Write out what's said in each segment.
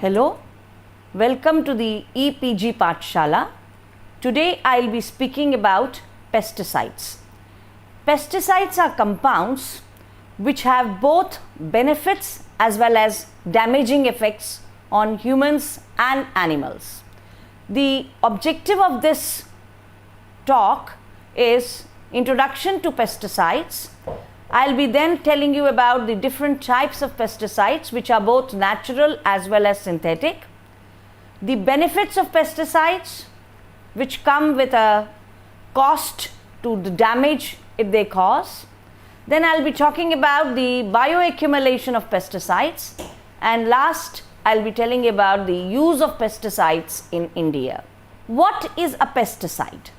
Hello, welcome to the EPG Pathshala. Today I'll be speaking about pesticides. Pesticides are compounds which have both benefits as well as damaging effects on humans and animals. The objective of this talk is introduction to pesticides. I'll be then telling you about the different types of pesticides which are both natural as well as synthetic, the benefits of pesticides which come with a cost to the damage if they cause. Then I'll be talking about the bioaccumulation of pesticides, and last I'll be telling you about the use of pesticides in India. What is a pesticide?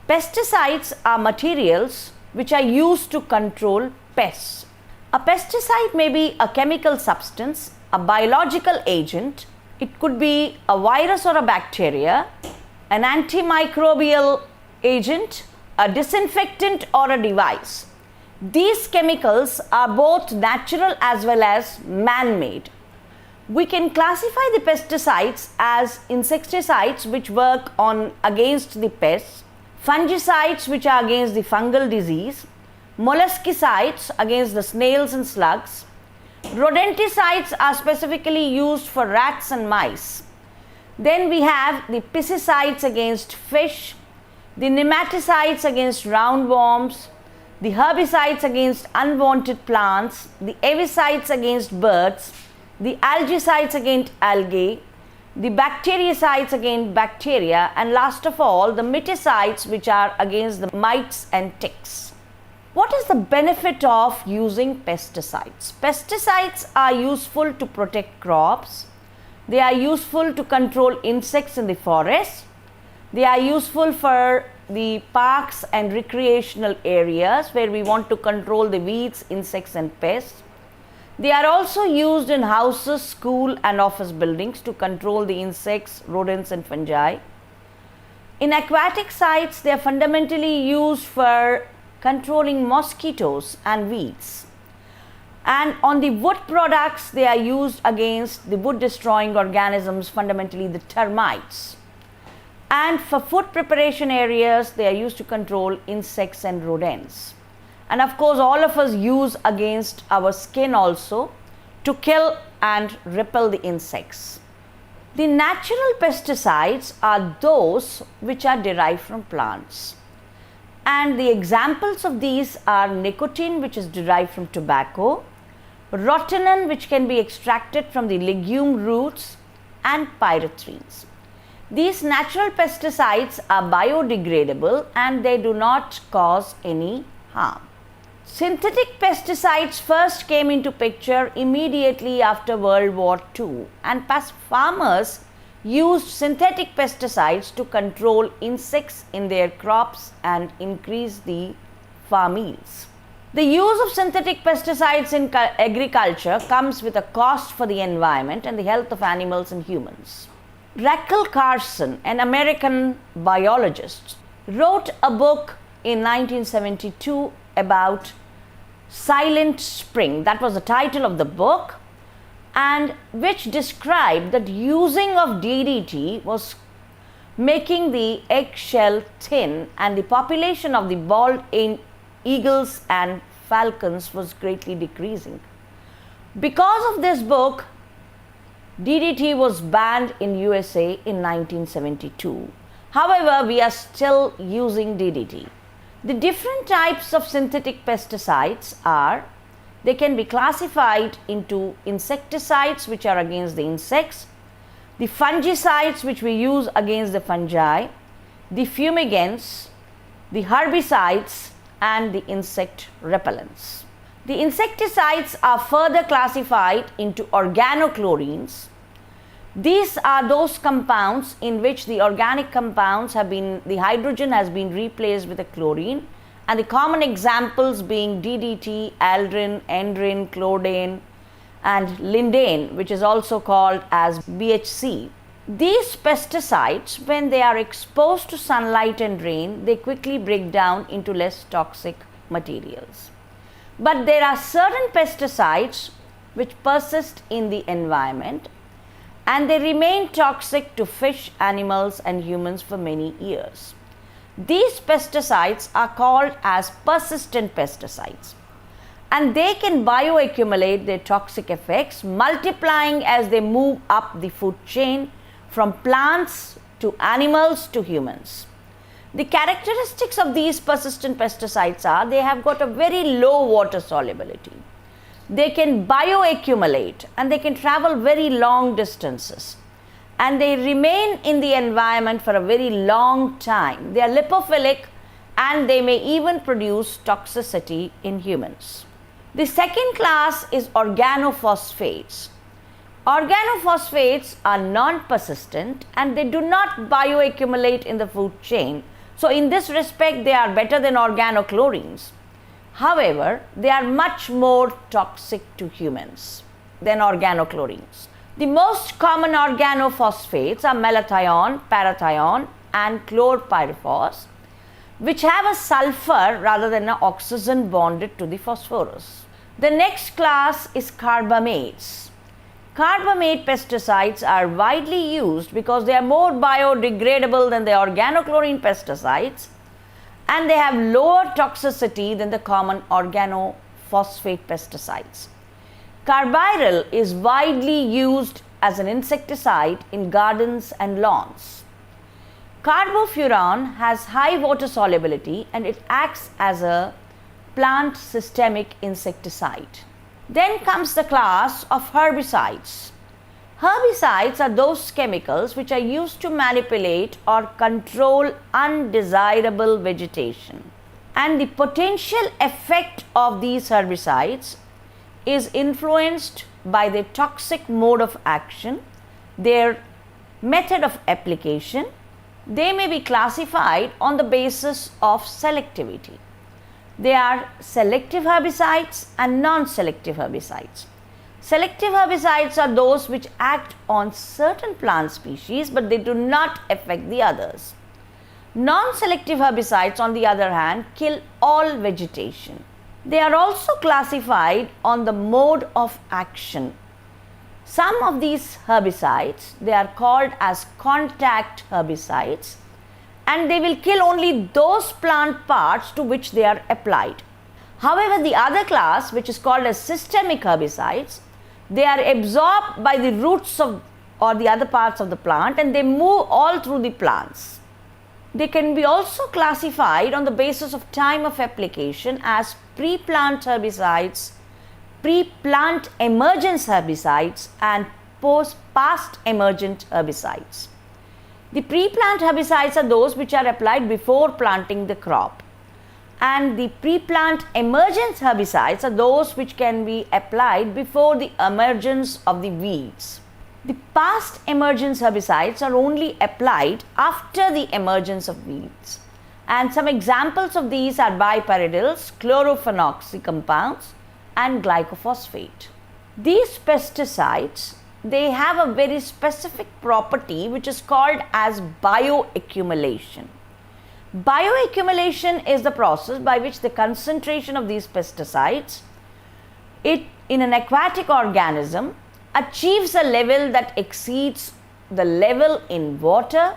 Pesticides are materials which are used to control pests. A pesticide may be a chemical substance, a biological agent, it could be a virus or a bacteria, an antimicrobial agent, a disinfectant or a device. These chemicals are both natural as well as man-made. We can classify the pesticides as insecticides which work against the pests, fungicides which are against the fungal disease, molluscicides against the snails and slugs, rodenticides are specifically used for rats and mice. Then we have the pesticides against fish, the nematicides against roundworms, the herbicides against unwanted plants, the avicides against birds, the algicides against algae, the bactericides against bacteria, and last of all the miticides which are against the mites and ticks. What is the benefit of using pesticides? Pesticides are useful to protect crops, they are useful to control insects in the forest, they are useful for the parks and recreational areas where we want to control the weeds, insects and pests. They are also used in houses, school and office buildings to control the insects, rodents and fungi. In aquatic sites, they are fundamentally used for controlling mosquitoes and weeds. And on the wood products, they are used against the wood destroying organisms, fundamentally the termites. And for food preparation areas, they are used to control insects and rodents. And of course, all of us use against our skin also to kill and repel the insects. The natural pesticides are those which are derived from plants. And the examples of these are nicotine, which is derived from tobacco, rotenone, which can be extracted from the legume roots, and pyrethrines. These natural pesticides are biodegradable and they do not cause any harm. Synthetic pesticides first came into picture immediately after World War II, and farmers used synthetic pesticides to control insects in their crops and increase the farm yields. The use of synthetic pesticides in agriculture comes with a cost for the environment and the health of animals and humans. Rachel Carson, an American biologist, wrote a book in 1972 about Silent Spring. That was the title of the book, and which described that using of DDT was making the eggshell thin and the population of the bald eagles and falcons was greatly decreasing. Because of this book, DDT was banned in USA in 1972. However, we are still using DDT. The different types of synthetic pesticides are, they can be classified into insecticides which are against the insects, the fungicides which we use against the fungi, the fumigants, the herbicides and the insect repellents. The insecticides are further classified into organochlorines. These are those compounds in which the organic compounds the hydrogen has been replaced with a chlorine, and the common examples being DDT, aldrin, endrin, clodane and lindane, which is also called as BHC. These pesticides, when they are exposed to sunlight and rain, they quickly break down into less toxic materials. But there are certain pesticides which persist in the environment, and they remain toxic to fish, animals, and humans for many years. These pesticides are called as persistent pesticides, and they can bioaccumulate their toxic effects, multiplying as they move up the food chain from plants to animals to humans. The characteristics of these persistent pesticides are they have got a very low water solubility. They can bioaccumulate and they can travel very long distances, and they remain in the environment for a very long time. They are lipophilic and they may even produce toxicity in humans. The second class is organophosphates. Organophosphates are non-persistent and they do not bioaccumulate in the food chain. So in this respect, they are better than organochlorines. However, they are much more toxic to humans than organochlorines. The most common organophosphates are malathion, parathion, and chlorpyrifos, which have a sulfur rather than an oxygen bonded to the phosphorus. The next class is carbamates. Carbamate pesticides are widely used because they are more biodegradable than the organochlorine pesticides, and they have lower toxicity than the common organophosphate pesticides. Carbaryl is widely used as an insecticide in gardens and lawns. Carbofuran has high water solubility and it acts as a plant systemic insecticide. Then comes the class of herbicides. Herbicides are those chemicals which are used to manipulate or control undesirable vegetation. And the potential effect of these herbicides is influenced by their toxic mode of action, their method of application. They may be classified on the basis of selectivity. They are selective herbicides and non-selective herbicides. Selective herbicides are those which act on certain plant species but they do not affect the others. Non-selective herbicides, on the other hand, kill all vegetation. They are also classified on the mode of action. Some of these herbicides, they are called as contact herbicides, and they will kill only those plant parts to which they are applied. However, the other class, which is called as systemic herbicides, they are absorbed by the roots of or the other parts of the plant and they move all through the plants. They can be also classified on the basis of time of application as pre-plant herbicides, pre-plant emergence herbicides, and past emergent herbicides. The pre-plant herbicides are those which are applied before planting the crop, and the pre-plant emergence herbicides are those which can be applied before the emergence of the weeds. The past emergence herbicides are only applied after the emergence of weeds, and some examples of these are bipyridyls, chlorophenoxy compounds, and glycophosphate. These pesticides, they have a very specific property which is called as bioaccumulation. Bioaccumulation is the process by which the concentration of these pesticides in an aquatic organism achieves a level that exceeds the level in water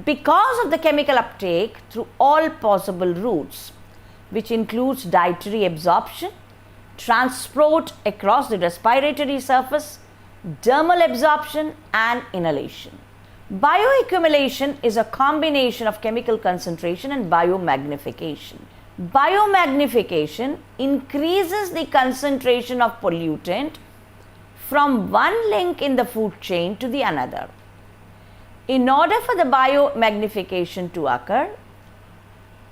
because of the chemical uptake through all possible routes, which includes dietary absorption, transport across the respiratory surface, dermal absorption, and inhalation. Bioaccumulation is a combination of chemical concentration and biomagnification. Biomagnification increases the concentration of pollutant from one link in the food chain to the another. In order for the biomagnification to occur,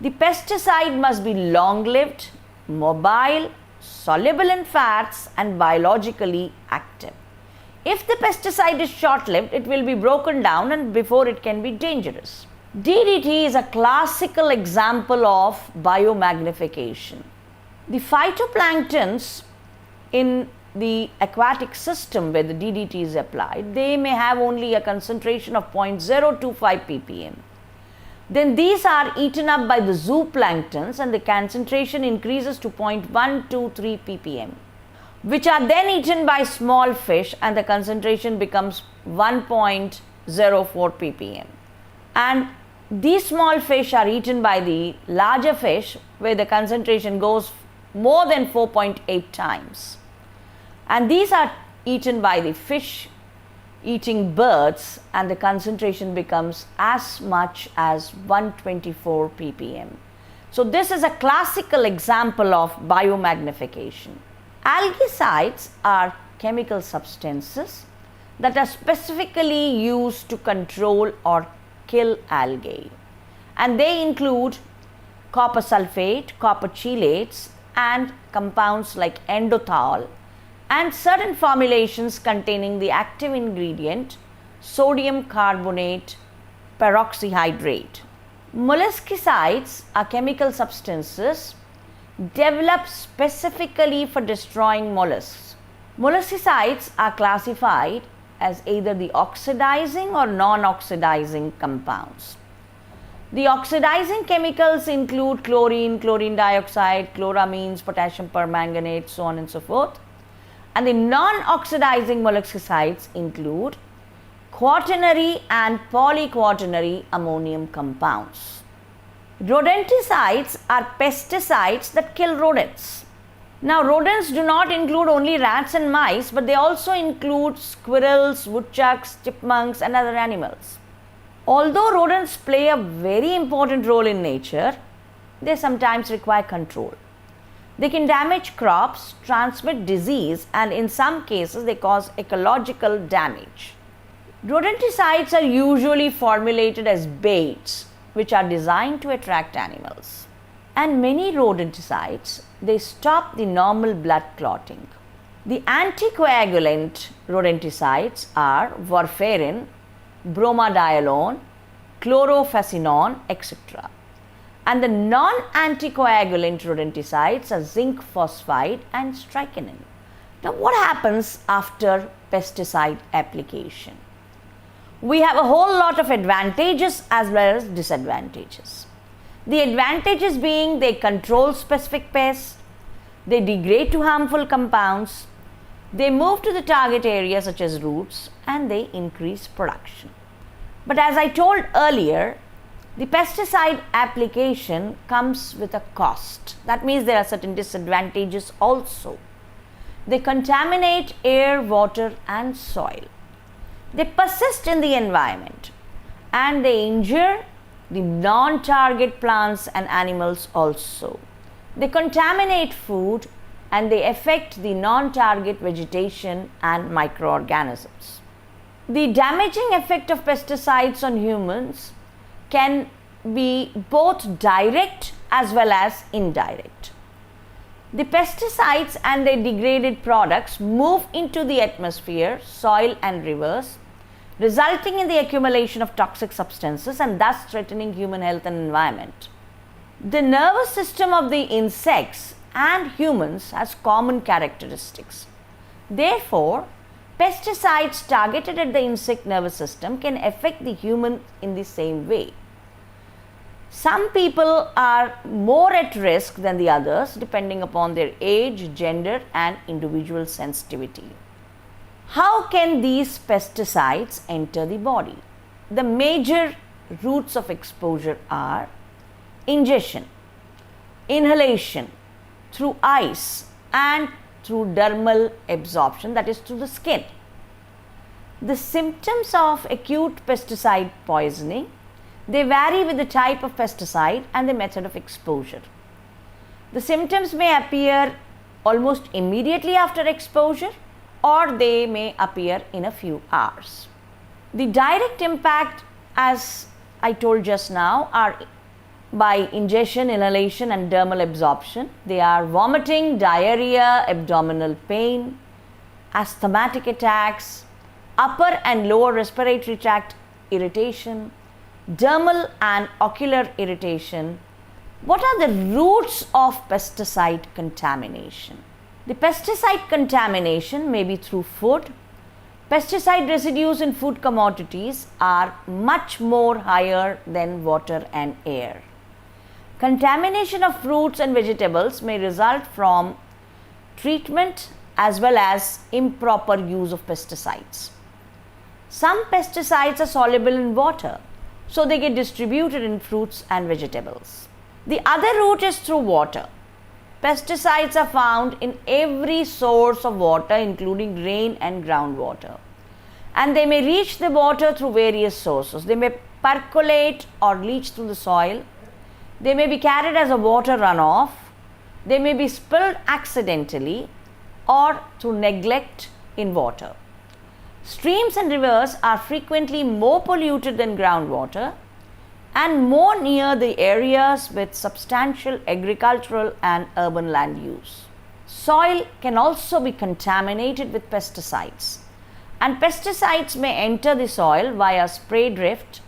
the pesticide must be long-lived, mobile, soluble in fats, and biologically active. If the pesticide is short-lived, it will be broken down and before it can be dangerous. DDT is a classical example of biomagnification. The phytoplanktons in the aquatic system where the DDT is applied, they may have only a concentration of 0.025 ppm. Then these are eaten up by the zooplanktons and the concentration increases to 0.123 ppm. which are then eaten by small fish, and the concentration becomes 1.04 ppm. And these small fish are eaten by the larger fish, where the concentration goes more than 4.8 times. And these are eaten by the fish eating birds, and the concentration becomes as much as 124 ppm. So this is a classical example of biomagnification. Algicides are chemical substances that are specifically used to control or kill algae, and they include copper sulfate, copper chelates, and compounds like endothal, and certain formulations containing the active ingredient sodium carbonate peroxyhydrate. Molluscicides are chemical substances developed specifically for destroying mollusks. Molluscicides are classified as either the oxidizing or non-oxidizing compounds. The oxidizing chemicals include chlorine, chlorine dioxide, chloramines, potassium permanganate, so on and so forth. And the non-oxidizing molluscicides include quaternary and polyquaternary ammonium compounds. Rodenticides are pesticides that kill rodents. Now, rodents do not include only rats and mice, but they also include squirrels, woodchucks, chipmunks, and other animals. Although rodents play a very important role in nature, they sometimes require control. They can damage crops, transmit disease, and in some cases they cause ecological damage. Rodenticides are usually formulated as baits, which are designed to attract animals. And many rodenticides, they stop the normal blood clotting. The anticoagulant rodenticides are warfarin, bromadiolone, chlorofasinon, etc. And the non-anticoagulant rodenticides are zinc phosphide and strychnine. Now, what happens after pesticide application? We have a whole lot of advantages as well as disadvantages. The advantages being they control specific pests, they degrade to harmful compounds, they move to the target area such as roots, and they increase production. But as I told earlier, the pesticide application comes with a cost. That means there are certain disadvantages also. They contaminate air, water, and soil. They persist in the environment, and they injure the non-target plants and animals also. They contaminate food, and they affect the non-target vegetation and microorganisms. The damaging effect of pesticides on humans can be both direct as well as indirect. The pesticides and their degraded products move into the atmosphere, soil, and rivers, resulting in the accumulation of toxic substances and thus threatening human health and environment. The nervous system of the insects and humans has common characteristics. Therefore, pesticides targeted at the insect nervous system can affect the human in the same way. Some people are more at risk than the others depending upon their age, gender, and individual sensitivity. How can these pesticides enter the body? The major routes of exposure are ingestion, inhalation, through eyes, and through dermal absorption, that is through the skin. The symptoms of acute pesticide poisoning, they vary with the type of pesticide and the method of exposure. The symptoms may appear almost immediately after exposure, or they may appear in a few hours. The direct impact, as I told just now, are by ingestion, inhalation, and dermal absorption. They are vomiting, diarrhea, abdominal pain, asthmatic attacks, upper and lower respiratory tract irritation, dermal and ocular irritation. What are the roots of pesticide contamination? The pesticide contamination may be through food. Pesticide residues in food commodities are much more higher than water and air. Contamination of fruits and vegetables may result from treatment as well as improper use of pesticides. Some pesticides are soluble in water, so they get distributed in fruits and vegetables. The other route is through water. Pesticides are found in every source of water, including rain and groundwater. And they may reach the water through various sources. They may percolate or leach through the soil. They may be carried as a water runoff. They may be spilled accidentally or through neglect in water. Streams and rivers are frequently more polluted than groundwater and more near the areas with substantial agricultural and urban land use. Soil can also be contaminated with pesticides, and pesticides may enter the soil via spray drift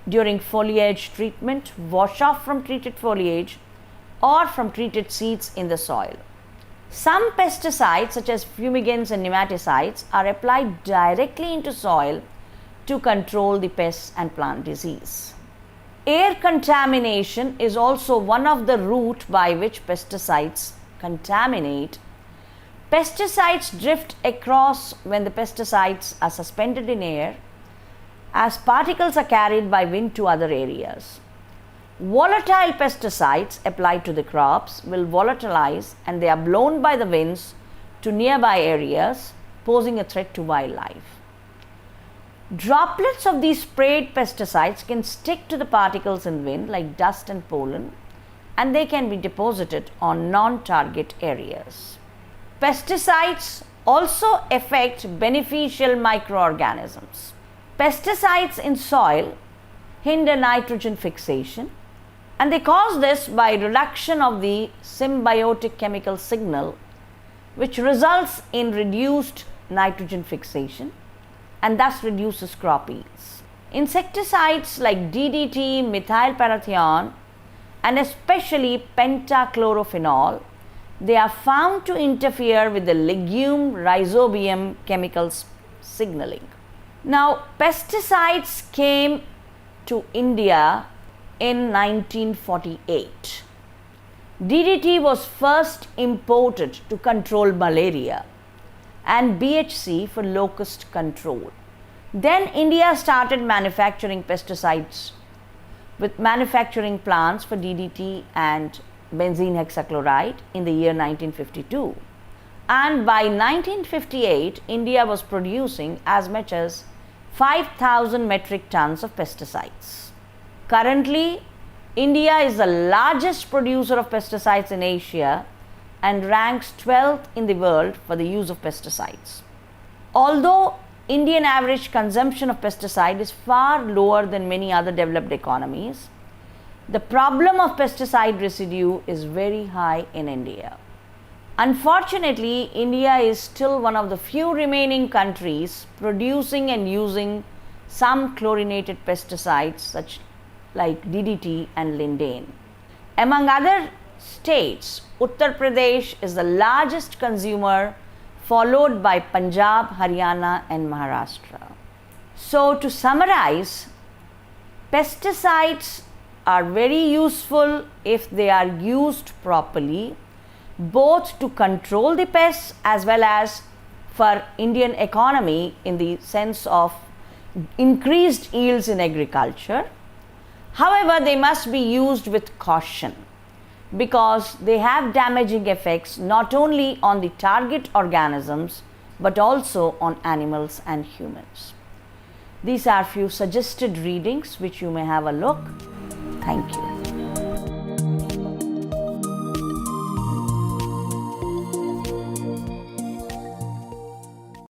during foliage treatment, wash off from treated foliage, or from treated seeds in the soil. Some pesticides, such as fumigants and nematicides, are applied directly into soil to control the pests and plant disease. Air contamination is also one of the routes by which pesticides contaminate. Pesticides drift across when the pesticides are suspended in air, as particles are carried by wind to other areas. Volatile pesticides applied to the crops will volatilize and they are blown by the winds to nearby areas, posing a threat to wildlife. Droplets of these sprayed pesticides can stick to the particles in wind like dust and pollen, and they can be deposited on non-target areas. Pesticides also affect beneficial microorganisms. Pesticides in soil hinder nitrogen fixation, and they cause this by reduction of the symbiotic chemical signal, which results in reduced nitrogen fixation and thus reduces crop yields. Insecticides like DDT, methylparathion, and especially pentachlorophenol, they are found to interfere with the legume rhizobium chemicals signaling. Now, pesticides came to India in 1948. DDT was first imported to control malaria and BHC for locust control. Then India started manufacturing pesticides with manufacturing plants for DDT and benzene hexachloride in the year 1952. And by 1958, India was producing as much as 5,000 metric tons of pesticides. Currently, India is the largest producer of pesticides in Asia and ranks 12th in the world for the use of pesticides. Although Indian average consumption of pesticide is far lower than many other developed economies, the problem of pesticide residue is very high in India. Unfortunately, India is still one of the few remaining countries producing and using some chlorinated pesticides such like DDT and lindane. Among other states, Uttar Pradesh is the largest consumer, followed by Punjab, Haryana and Maharashtra. So to summarize, pesticides are very useful if they are used properly, both to control the pests as well as for Indian economy in the sense of increased yields in agriculture. However, they must be used with caution because they have damaging effects not only on the target organisms but also on animals and humans. These are few suggested readings which you may have a look. Thank you.